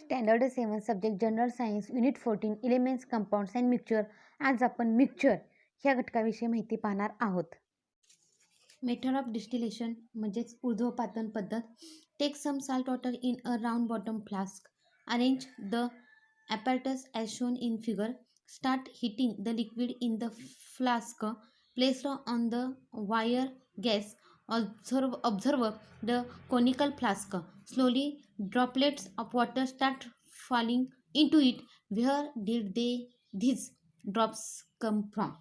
Standard 7 subject general science unit 14 elements compounds and mixture. आज आपण mixture ह्या घटकाविषयी माहिती पाहणार आहोत. मेथड ऑफ डिस्टिलेशन म्हणजेच ऊर्ध्वपातन पद्धत. Take some salt water in a round bottom flask. Arrange the apparatus as shown in figure. Start heating the liquid in the flask placed on the wire gas. Observe the conical flask. Slowly droplets of water start falling into it. Where did these drops come from?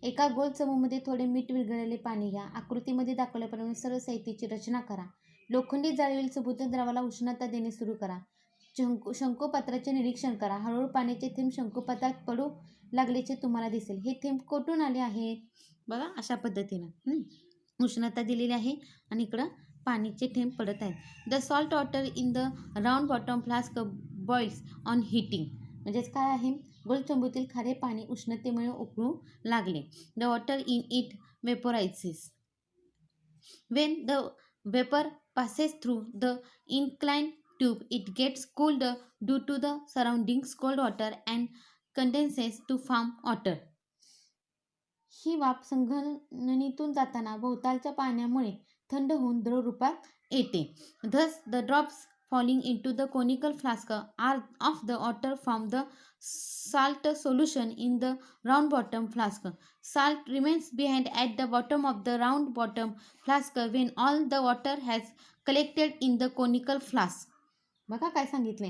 एका गोल चमूमध्ये थोडे मीठ विरघळलेले पाणी घ्या. आकृतीमध्ये दाखवल्याप्रमाणे सर्व साहित्याची रचना करा. लोखंडी जाळीवरील सभोवताली द्रवाला उष्णता देणे सुरू करा. शंकुपात्राचे निरीक्षण करा. हळूहळू पाण्याचे थेंब शंकुपात्रात पडू लागल्याचे तुम्हाला दिसेल. हे थेंब कोठून आले आहेत? बघा, अशा पद्धतीनं उष्णता दिलेली आहे आणि इकडं पाण्याचे थेंब पडत आहेत. The salt water in the round bottom flask boils on heating. म्हणजेच काय आहे? गोलचंबूतील खारे पाणी उष्णतेमुळे उकळू लागले. The water in it vaporises. When the vapour passes through the inclined tube, it gets cooled due to the surroundings cold water and condenses to form water. ही वाफ संघननीतून जाताना भोवतालच्या पाण्यामुळे थंड होऊन द्रव रूपात येते. Thus the drops falling into the conical flask are of the water from the salt solution in the round bottom flask. Salt remains behind at the bottom of the round bottom flask when all the water has collected in the conical flask. बघा काय सांगितले.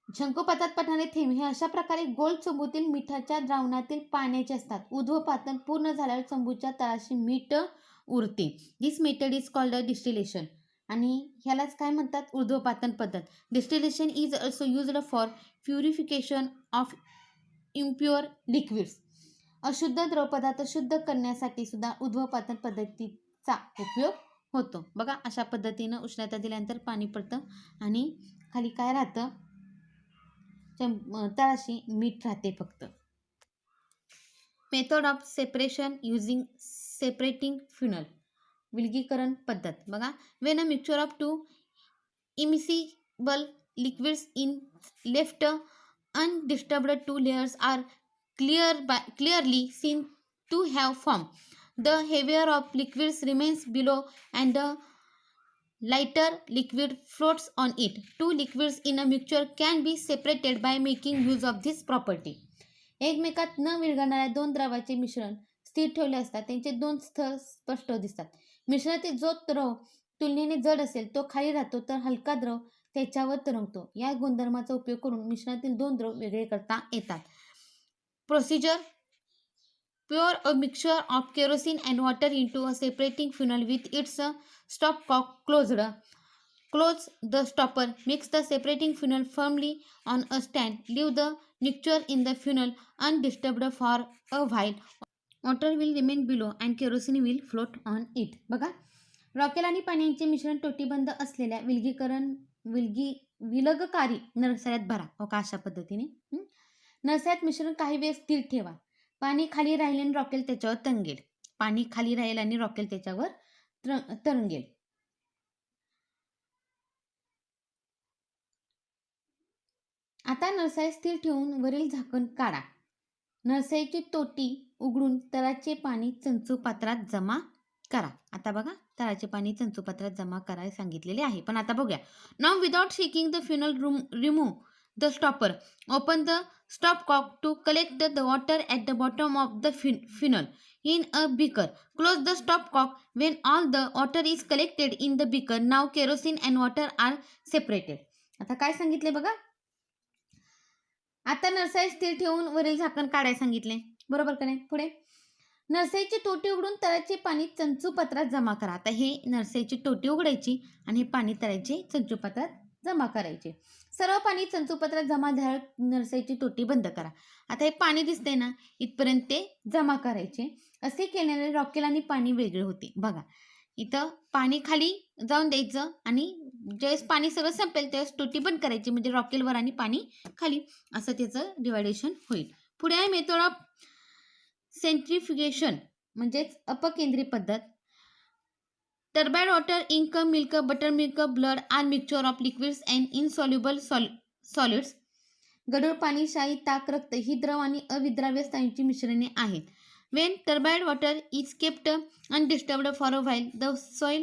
शंकुपात्रात पडणारे थेंब हे अशा प्रकारे गोल चंबूतील मिठाच्या द्रावणातील पाण्याचे असतात. ऊर्ध्वपातन पूर्ण झाल्यावर चंबूच्या तळाशी मीठ उरते. This method is called a distillation. आणि ह्यालाच काय म्हणतात? ऊर्ध्वपातन पद्धत. Distillation is also used for purification of impure liquids. अशुद्ध द्रवपदार्थ शुद्ध करण्यासाठी सुद्धा ऊर्ध्वपातन पद्धतीचा उपयोग होतो. बघा, अशा पद्धतीनं उष्णता दिल्यानंतर पाणी पडतं आणि खाली काय राहतं? तळाशी मीठ राहते फक्त. Method of separation using separating funnel. विलगीकरण पद्धत. बघा, when a mixture of two immiscible liquids in left undisturbed, two layers are clearly seen to have formed. The heavier of liquids remains below and the lighter liquid floats on it. Two liquids in a mixture can be separated by making use of this property. एकमेकात न विरघळणाऱ्या दोन द्रवाचे मिश्रण स्थिर ठेवले असतात. त्यांचे दोन स्तर स्पष्ट दिसतात. मिश्रणातील जो द्रव तुलनेने जड असेल तो खाली राहतो, तर हलका द्रव त्याच्यावर तरंगतो. या गुणधर्माचा उपयोग करून मिश्रणातील दोन द्रव वेगळे करता येतात. Procedure: pour a mixture of kerosene and water into a separating funnel with its stopcock closed. Close the stopper. Mix the separating funnel firmly on a stand. Leave the mixture in the funnel undisturbed for a while. Water will remain below and kerosene will float on it. बघा, रॉकेल आणि पाण्याचे मिश्रण टोटीबंद असलेल्या विलगकारी नरसाळ्यात भरा. का अशा पद्धतीने नरसाळ्यात मिश्रण काही वेळ स्थिर ठेवा. पाणी खाली राहील आणि रॉकेल त्याच्यावर तरंगेल. पाणी खाली राहील आणि रॉकेल त्याच्यावर तरंगेल. आता नरसाळी स्थिर ठेवून वरील झाकण काढा. नरसाळीची तोटी उघडून तळाचे पाणी चंचू पात्रात जमा करा. आता बघा, तळाचे पाणी चंचू पात्रात जमा करायला सांगितलेले आहे. पण आता बघूया. Now without shaking the funnel remove the stopper. Open the stopcock to collect the water at the bottom of the funnel in a beaker. Close the stopcock when all the water is collected in the beaker. Now kerosene and water are separated. आता काय सांगितले बघा. आता नरसाळी स्थिर ठेवून वरील झाकण काढायला सांगितले. बरोबर का नाही? पुढे नरसाळीची टोटी उघडून तळाचे पाणी चंचू पात्रात जमा करा. आता हे नरसाळीची टोटी उघडायची आणि हे पाणी तळाचे चंचू पात्रात जमा करायचे. सर्व पाणी चंचूपात्रात जमा झाल्यावर नरसाळीची टोटी बंद करा. आता हे पाणी दिसते ना, इथपर्यंत ते जमा करायचे. असे केल्याने रॉकेल आणि पाणी वेगळे होते. बघा, इथं पाणी खाली जाऊन द्यायचं आणि ज्यावेळेस पाणी सगळं संपेल त्यावेळेस टोटी बंद करायची. म्हणजे रॉकेलवर आणि पाणी खाली, असं त्याचं डिवायडेशन होईल. पुढे आहे मेथड ऑफ सेंट्रिफ्युगेशन म्हणजेच अपकेंद्री पद्धत. Turbid water, ink, milk, buttermilk, blood are mixture of liquids and insoluble solids. गढूळ पाणी, शाई, ताक, रक्त ही द्रव आणि अविद्राव्य स्नायूंची मिश्रणे आहेत. When turbid water is kept undisturbed for a while, the soil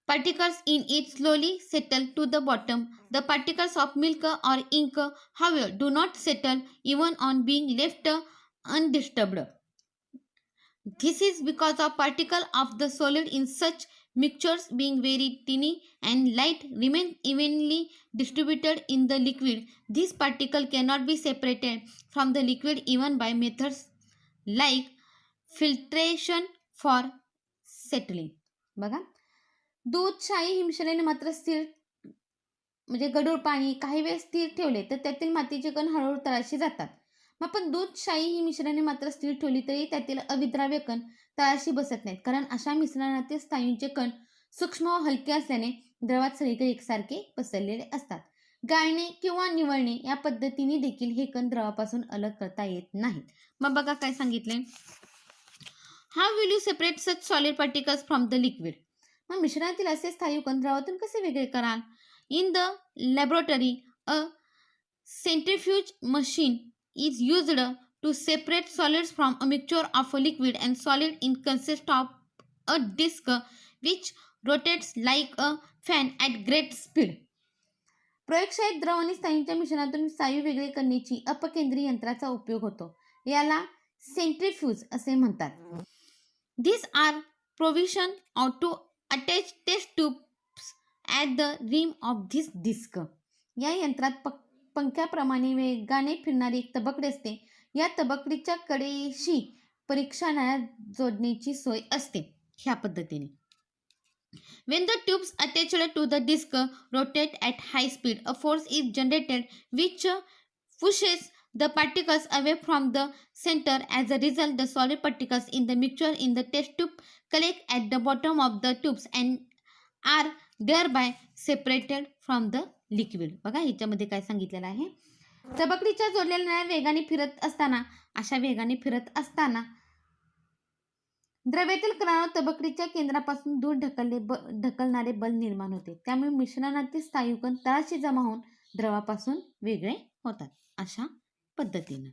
particles in it slowly settle to the bottom. The particles of milk or ink, however, do not settle even on being left undisturbed. This is because of particles of the solid in such mixtures being very tiny and light remain evenly distributed in the liquid. These particles cannot be separated from the liquid even by methods like filtration for settling. बघा, दूध, शाई ही मिश्रणे मात्र स्थिर म्हणजे गढूळ पाणी काही वेळ स्थिर ठेवले तर त्यातील मातीचे कण हळूहळू तळाशी जातात. मग पण दूध, शाई ही मिश्रणे मात्र स्थिर ठेवली तरी त्यातील अविद्राव्य कण तळाशी बसत नाहीत, कारण अशा मिश्रणातील स्नायूंचे कण सूक्ष्म व हलके असल्याने द्रवात सगळीकडे एकसारखे पसरलेले असतात. गाळणे किंवा निवळणे या पद्धतीने देखील हे कण द्रवापासून अलग करता येत नाहीत. मग बघा काय सांगितले, how will you separate such solid particles from the liquid. मग मिश्रणातील असे स्थायू कण द्रवातून कसे वेगळे कराल. In the laboratory a centrifuge machine is used to separate solids from a mixture of a liquid and solid. It consists of a disc which rotates like a fan at great speed. प्रयोगशाळेत द्रव आणि स्नायूंच्या मिश्रणातून स्नायू वेगळे करण्याची अपकेंद्री यंत्राचा उपयोग होतो. याला सेंट्रिफ्यूज असे म्हणतात. These are provision to attach test tubes at the rim of this disc. या यंत्रात पंख्याप्रमाणे वेगाने फिरणारी एक तबकडी असते. या तबकडीच्या कडेशी परीक्षणाला जोडण्याची सोय असते. ह्या पद्धतीने when the tubes attached to the disc rotate at high speed, a force is generated which pushes the particles away from the center. As a result, the solid particles in the mixture in the test tube collect at the bottom of the tubes and are thereby separated from the liquid. बघा ह्याच्यामध्ये काय सांगितलेलं आहे, तबकडीच्या जोडलेल्या वेगाने फिरत असताना द्रव्यातील कणांवर तबकडीच्या केंद्रापासून दूर ढकलणारे बल निर्माण होते. त्यामुळे मिश्रणातील स्थायू कण तळाशी जमा होऊन द्रवापासून वेगळे होतात. अशा पद्धतीने